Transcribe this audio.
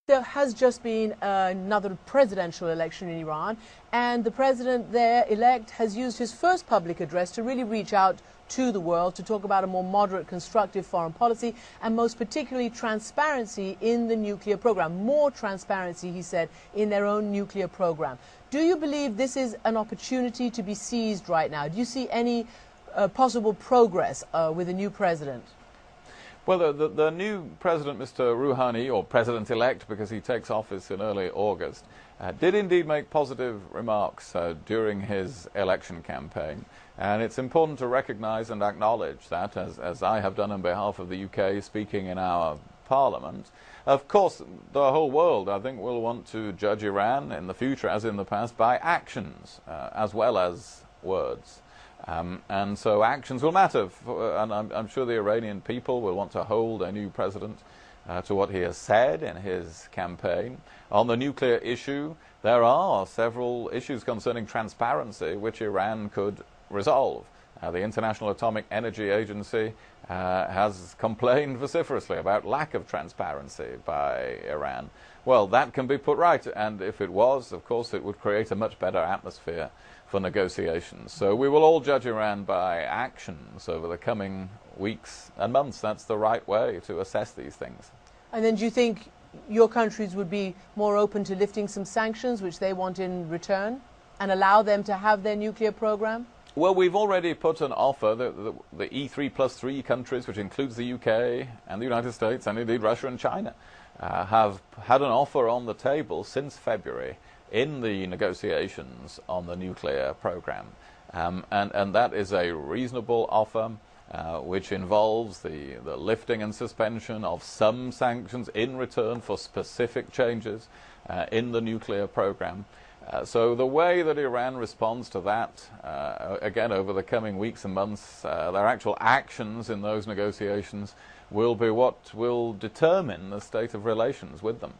There has just been another presidential election in Iran, and the president there elect has used his first public address to really reach out to the world to talk about a more moderate, constructive foreign policy, and most particularly transparency in the nuclear program. More transparency, he said, in their own nuclear program. Do you believe this is an opportunity to be seized right now? Do you see any possible progress with the new president? Well, the new president, Mr. Rouhani, or president-elect, because he takes office in early August, did indeed make positive remarks during his election campaign. And it's important to recognize and acknowledge that, as I have done on behalf of the UK, speaking in our parliament. Of course, the whole world, I think, will want to judge Iran in the future, as in the past, by actions as well as words. And so actions will matter, and I'm sure the Iranian people will want to hold a new president to what he has said in his campaign. On the nuclear issue, there are several issues concerning transparency which Iran could resolve. The International Atomic Energy Agency has complained vociferously about lack of transparency by Iran. Well, that can be put right, and if it was, of course, it would create a much better atmosphere for negotiations. So we will all judge Iran by actions over the coming weeks and months. That's the right way to assess these things. And then do you think your countries would be more open to lifting some sanctions which they want in return and allow them to have their nuclear program? Well, we've already put an offer, the E3+3 countries, which includes the UK and the United States and indeed Russia and China, have had an offer on the table since February in the negotiations on the nuclear program. And that is a reasonable offer, which involves the lifting and suspension of some sanctions in return for specific changes in the nuclear program. So the way that Iran responds to that, again, over the coming weeks and months, their actual actions in those negotiations will be what will determine the state of relations with them.